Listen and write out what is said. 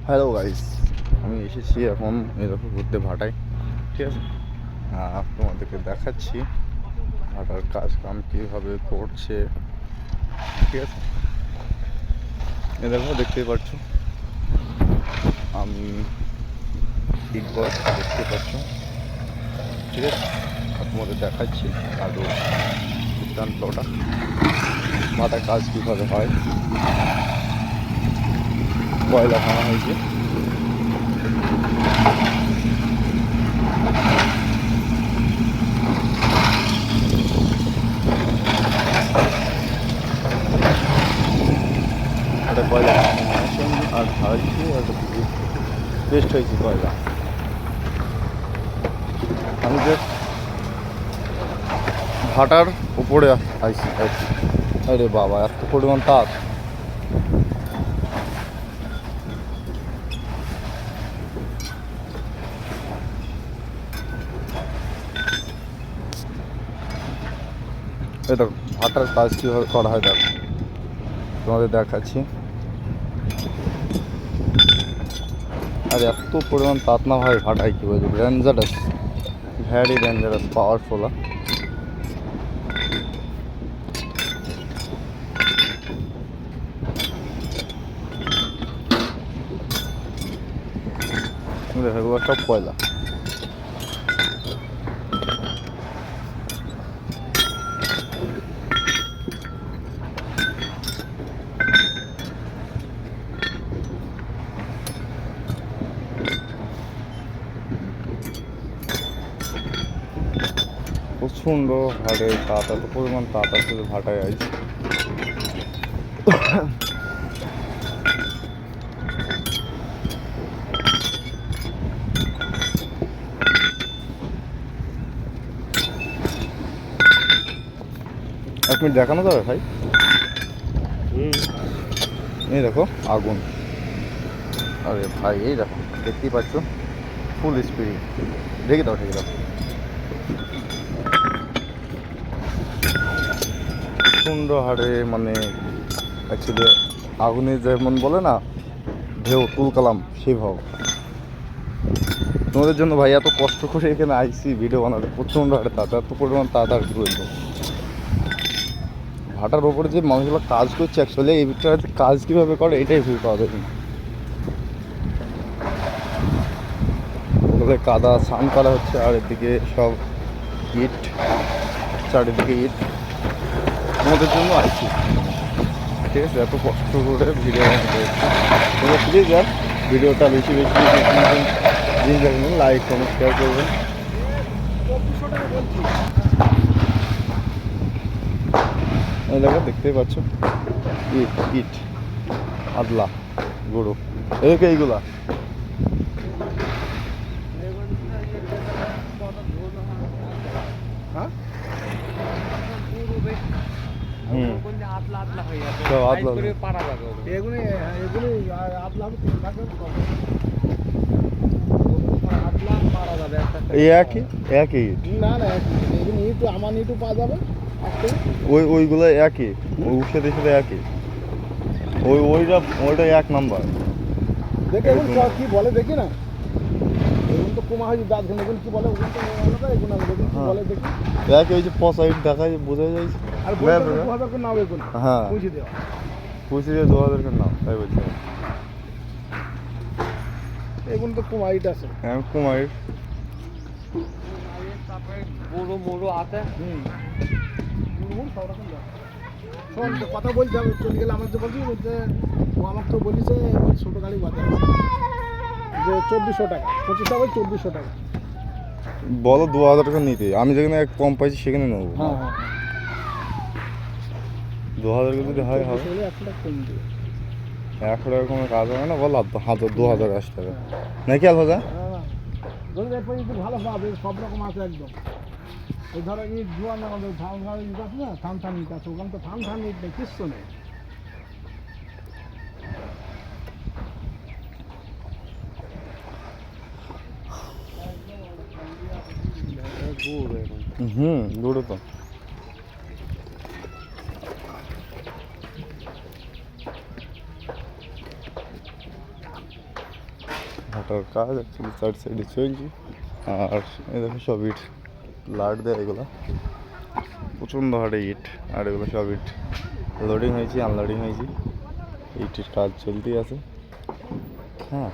Hello guys, আমি এসেছি এখন এরকম ঘুরতে ভাটায়। ঠিক আছে, তোমাদেরকে দেখাচ্ছি ভাটার কাজ কাম কীভাবে করছে। ঠিক আছে, দেখো দেখতেই পাচ্ছ আমি বিগ বস দেখতে পাচ্ছ। ঠিক আছে, আর তোমাদের দেখাচ্ছি আরও বৃত্তান্তটা ভাটার কাজ কীভাবে হয়। কয়লা ভাঙা হয়েছে, একটা কয়লা মেশিন আর ঢালছি আর পেস্ট হয়েছে কয়লা। আমি যে ভাটার উপরে আইছি আর কি। আরে বাবা, এত পরিমাণ তাপ! এই দেখো ভাটার কাজ কীভাবে করা হয়, দেখো তোমাদের দেখাচ্ছি। আর এত পরিমাণ তাপ না হয় ভাটায়, কী বলছে, ডেঞ্জারাস, ভ্যারি ডেঞ্জারাস, পাওয়ারফুল। দেখো সব কয়লা। প্রচণ্ড হারে তাপ, এত পরিমাণ তাপ আছে যে ভাটায় আইছে। এক মিনিট দেখানো যাবে ভাই? এই দেখো আগুন, আরে ভাই এই দেখো দেখতেই পাচ্ছ, ফুল স্পিড। ঢেকে দাও, ঢেকে দাও। প্রচণ্ড হারে, মানে অ্যাকচুয়ালি আগুনে যেমন বলে না ঢেউ তুলকালাম, সেই ভাব। তোমাদের জন্য ভাই এত কষ্ট করে এখানে আইসি ভিডিও বানাতে, প্রচণ্ড হারে তাপ, এত পরিমাণ তাপ আর কি বলবো। ভাটার ওপরে যে মানুষগুলো কাজ করছে, অ্যাকচুয়ালি এই ভিতরে কাজ কীভাবে করে এটাই ভুল পাওয়া যায় না। ওগুলো কাদা স্নান করা হচ্ছে, আর এদিকে সব ইট, চারিদিকে ইট। তোমাদের জন্য আইছি, ঠিক আছে, এত কষ্ট করে ভিডিও বানাতে হচ্ছে। তোমরা প্লিজ যান ভিডিওটা বেশি বেশি জিনিস দেখবেন, লাইক কমেন্ট শেয়ার করবেন। এই দেখো দেখতেই পাচ্ছ ইট ইট, আদলা গুঁড়ো, এদিকে এইগুলা। ওইগুলো একই, ওর সাথে সাথে একই, ওইটা এক নাম্বার। দেখে কি বলে দেখি না, তো কমা হয়েছে দাঁত ঘন, কি বলে বলে দেখি। একই ওই যে পচা ইট দেখা বোঝা যায়। আর নাও এগুলো, হ্যাঁ পুষি দিয়ে 2000 নাও, তাই বলছি। এগুলো তো কুমাইট আছে, হ্যাঁ কুমাইট, বড় বড় আছে। কথা বলতে হবে, চলে গেলে আমার যে বলছি বলতে, ও আমাকে তো বলিছে ছোটো গাড়ি বাজার যে 2400 টাকা, 25 টাকা 2400 টাকা। বলো 2000 টাকা নিতে, আমি যেখানে কম পাইছি সেখানে নেবো। হ্যাঁ হ্যাঁ, 2000 যদি হয় হবে, 100 টাকা কম দিবে। 100 টাকা কোনো কাজ হবে না, বল 2080 টাকা নাকি আল হাজার। ভালো পাবে, সব রকম আছে একদম। এই ধরো ইট জোয়ান, আমাদের ধান ইট আছে না, থান ইট আছে, ওখানে তো থান ইট নেই, কিচ্ছু নেই। গুঁড়ো তো ভাটার কাজ অ্যাকচুয়ালি চার সাইডে চলছে। আর এই দেখো সব ইট লাট দেয় এগুলো, প্রচণ্ড হারে ইট। আর এগুলো সব ইট লোডিং হয়েছে, আনলোডিং হয়েছে, ইটের কাজ চলতেই আছে। হ্যাঁ,